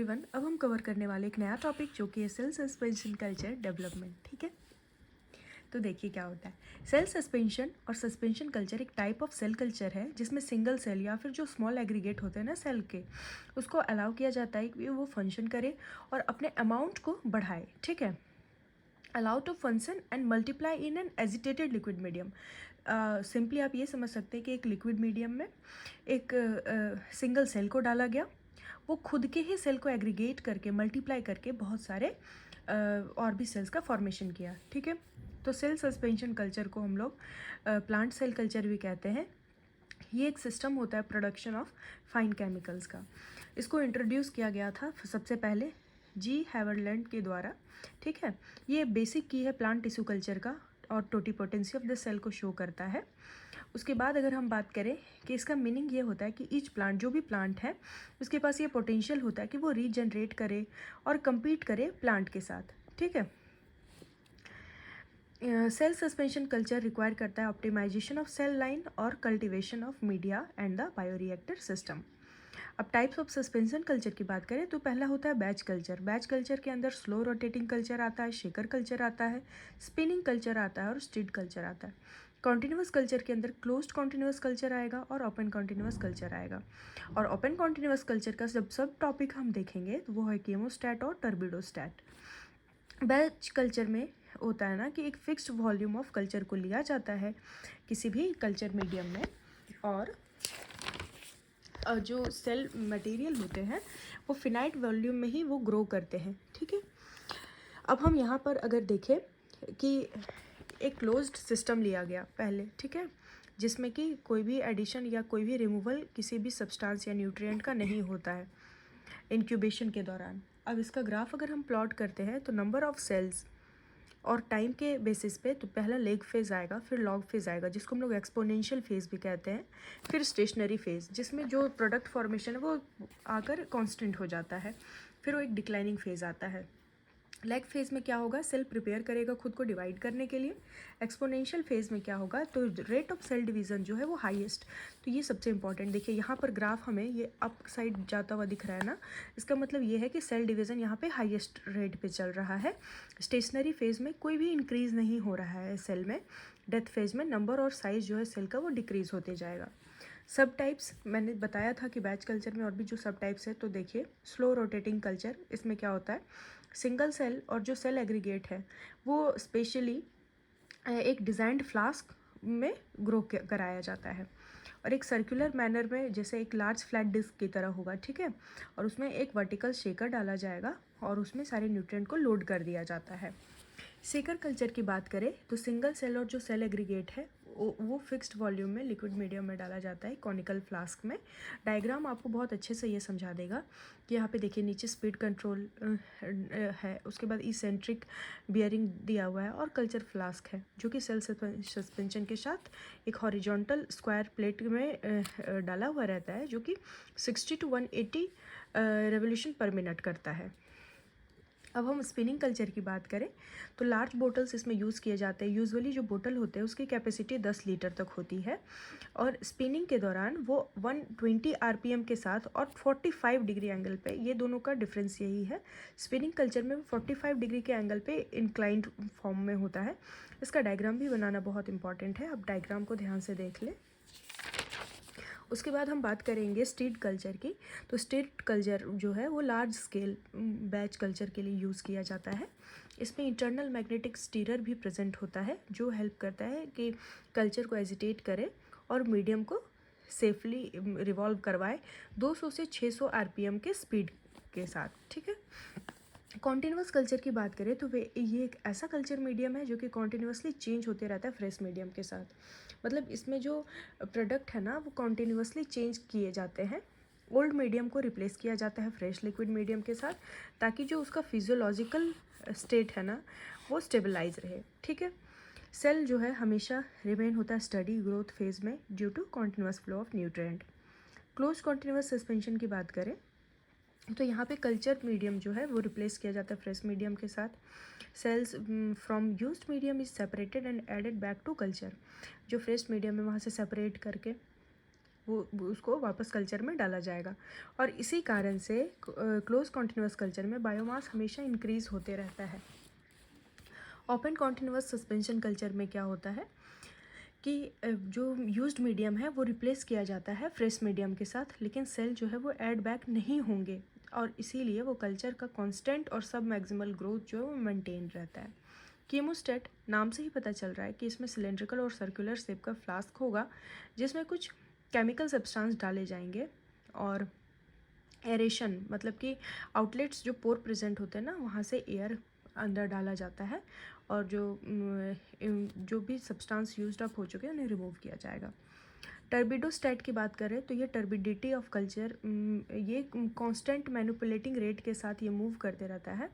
Everyone, अब हम cover करने वाले एक नया टॉपिक जो कि है सेल सस्पेंशन कल्चर डेवलपमेंट। ठीक है, तो देखिए क्या होता है। सेल सस्पेंशन और सस्पेंशन कल्चर एक टाइप ऑफ सेल कल्चर है जिसमें सिंगल सेल या फिर जो स्मॉल एग्रीगेट होते हैं ना सेल के, उसको अलाउ किया जाता है कि वो फंक्शन करे और अपने अमाउंट को बढ़ाए। ठीक है, allow to function and multiply in an agitated liquid medium. Simply आप ये समझ सकते हैं कि एक लिक्विड मीडियम में एक सिंगल सेल को डाला गया, वो खुद के ही सेल को एग्रीगेट करके मल्टीप्लाई करके बहुत सारे और भी सेल्स का फॉर्मेशन किया। ठीक है, तो सेल सस्पेंशन कल्चर को हम लोग प्लांट सेल कल्चर भी कहते हैं। ये एक सिस्टम होता है प्रोडक्शन ऑफ फाइन केमिकल्स का। इसको इंट्रोड्यूस किया गया था सबसे पहले जी हैवर्लैंड के द्वारा। ठीक है, ये बेसिक की है प्लांट टिश्यू कल्चर का और टोटिपोटेंसी ऑफ द सेल को शो करता है। उसके बाद अगर हम बात करें कि इसका मीनिंग ये होता है कि ईच प्लांट, जो भी प्लांट है, उसके पास ये पोटेंशियल होता है कि वो रीजनरेट करे और compete करे प्लांट के साथ। ठीक है, सेल सस्पेंशन कल्चर रिक्वायर करता है ऑप्टिमाइजेशन ऑफ सेल लाइन और cultivation of media and the bioreactor system. अब टाइप्स ऑफ सस्पेंशन कल्चर की बात करें तो पहला होता है बैच कल्चर। बैच कल्चर के अंदर स्लो रोटेटिंग कल्चर आता है, शेकर कल्चर आता है, स्पिनिंग कल्चर आता है और स्टिड कल्चर आता है। कॉन्टिन्यूस कल्चर के अंदर क्लोज्ड कॉन्टिन्यूस कल्चर आएगा और ओपन कॉन्टिन्यूस कल्चर आएगा। और ओपन कॉन्टिन्यूस कल्चर का जब सब टॉपिक हम देखेंगे तो वो है केमोस्टैट और टर्बिडोस्टैट। बैच कल्चर में होता है ना कि एक फिक्स्ड वॉल्यूम ऑफ कल्चर को लिया जाता है किसी भी कल्चर मीडियम में, और जो सेल मटेरियल होते हैं वो फिनाइट वॉल्यूम में ही वो ग्रो करते हैं। ठीक है, अब हम यहाँ पर अगर देखें कि एक क्लोज्ड सिस्टम लिया गया पहले, ठीक है, जिसमें कि कोई भी एडिशन या कोई भी रिमूवल किसी भी सब्सटेंस या न्यूट्रिएंट का नहीं होता है इंक्यूबेशन के दौरान। अब इसका ग्राफ अगर हम प्लॉट करते हैं तो नंबर ऑफ सेल्स और टाइम के बेसिस पे तो पहला लेग फेज़ आएगा, फिर लॉग फेज़ आएगा जिसको हम लोग एक्सपोनेंशियल फेज़ भी कहते हैं, फिर स्टेशनरी फेज़ जिसमें जो प्रोडक्ट फॉर्मेशन है वो आकर कांस्टेंट हो जाता है, फिर वो एक डिक्लाइनिंग फेज़ आता है। लैग फेज़ में क्या होगा, सेल प्रिपेयर करेगा खुद को डिवाइड करने के लिए। एक्सपोनेंशियल फेज़ में क्या होगा, तो रेट ऑफ सेल डिवीज़न जो है वो हाईएस्ट। तो ये सबसे इंपॉर्टेंट देखिए, यहाँ पर ग्राफ हमें ये अप साइड जाता हुआ दिख रहा है ना, इसका मतलब ये है कि सेल डिवीज़न यहाँ पे हाईएस्ट रेट पे चल रहा है। स्टेशनरी फेज़ में कोई भी इंक्रीज़ नहीं हो रहा है सेल में। डेथ फेज़ में नंबर और साइज़ जो है सेल का वो डिक्रीज़ होते जाएगा। सब टाइप्स मैंने बताया था कि बैच कल्चर में और भी जो सब टाइप्स है, तो देखिए स्लो रोटेटिंग कल्चर, इसमें क्या होता है, सिंगल सेल और जो सेल एग्रीगेट है वो स्पेशली एक डिज़ाइंड फ्लास्क में ग्रो कराया जाता है और एक सर्कुलर मैनर में, जैसे एक लार्ज फ्लैट डिस्क की तरह होगा। ठीक है, और उसमें एक वर्टिकल शेकर डाला जाएगा और उसमें सारे न्यूट्रिएंट को लोड कर दिया जाता है। शेकर कल्चर की बात करें तो सिंगल सेल और जो सेल एग्रीगेट है वो फिक्स्ड वॉल्यूम में लिक्विड मीडियम में डाला जाता है कॉनिकल फ्लास्क में। डायग्राम आपको बहुत अच्छे से ये समझा देगा कि यहाँ पे देखिए नीचे स्पीड कंट्रोल है, उसके बाद इसेंट्रिक बियरिंग दिया हुआ है और कल्चर फ्लास्क है जो कि सेल सस्पेंशन के साथ एक हॉरिजॉन्टल स्क्वायर प्लेट में डाला हुआ रहता है जो कि 60 to 180 रेवोल्यूशन पर मिनट करता है। अब हम स्पिनिंग कल्चर की बात करें तो लार्ज बोटल्स इसमें यूज़ किए जाते हैं। यूजुअली जो बोतल होते हैं उसकी कैपेसिटी 10 लीटर तक होती है और स्पिनिंग के दौरान वो 120 आरपीएम के साथ और 45 डिग्री एंगल पे, ये दोनों का डिफरेंस यही है। स्पिनिंग कल्चर में 45 डिग्री के एंगल पे इंक्लाइंड फॉर्म में होता है। इसका डायग्राम भी बनाना बहुत इंपॉर्टेंट है, अब डायग्राम को ध्यान से देख लें। उसके बाद हम बात करेंगे स्टिड कल्चर की। तो स्टिड कल्चर जो है वो लार्ज स्केल बैच कल्चर के लिए यूज़ किया जाता है। इसमें इंटरनल मैग्नेटिक स्टीरर भी प्रेजेंट होता है जो हेल्प करता है कि कल्चर को एजिटेट करे और मीडियम को सेफली रिवॉल्व करवाए 200 से 600 आरपीएम के स्पीड के साथ। ठीक है, कॉन्टिन्यूस कल्चर की बात करें तो ये एक ऐसा कल्चर मीडियम है जो कि कॉन्टिन्यूसली चेंज होते रहता है फ्रेश मीडियम के साथ। मतलब इसमें जो प्रोडक्ट है ना वो कॉन्टिन्यूसली चेंज किए जाते हैं। ओल्ड मीडियम को रिप्लेस किया जाता है फ्रेश लिक्विड मीडियम के साथ ताकि जो उसका फिजियोलॉजिकल स्टेट है ना वो स्टेबलाइज रहे। ठीक है, सेल जो है हमेशा रिमेन होता है स्टडी ग्रोथ फेज में due to continuous flow of nutrient. Close continuous suspension की बात करें तो यहाँ पे कल्चर मीडियम जो है वो रिप्लेस किया जाता है फ्रेश मीडियम के साथ। Cells from used medium is separated and added back to culture. जो फ्रेश मीडियम है वहाँ से सेपरेट करके वो उसको वापस कल्चर में डाला जाएगा। और इसी कारण से क्लोज कॉन्टिन्यूस कल्चर में बायोमास हमेशा इंक्रीज होते रहता है। ओपन कॉन्टिन्यूस सस्पेंशन कल्चर में क्या होता है कि जो यूज्ड मीडियम है वो रिप्लेस किया जाता है फ्रेश मीडियम के साथ, लेकिन सेल जो है वो ऐड बैक नहीं होंगे, और इसीलिए वो कल्चर का कांस्टेंट और सब मैक्सिमल ग्रोथ जो है वो मेंटेन रहता है। कीमोस्टेट नाम से ही पता चल रहा है कि इसमें सिलेंड्रिकल और सर्कुलर शेप का फ्लास्क होगा जिसमें कुछ केमिकल सब्सटेंस डाले जाएंगे, और एरेशन मतलब कि आउटलेट्स जो पोर प्रेजेंट होते हैं ना वहाँ से एयर अंदर डाला जाता है, और जो भी सब्सटेंस यूज्ड अप हो चुके हैं उन्हें रिमूव किया जाएगा। टर्बिडोस्टैट की बात करें तो ये टर्बिडिटी ऑफ कल्चर ये कांस्टेंट मैनिपुलेटिंग रेट के साथ ये मूव करते रहता है,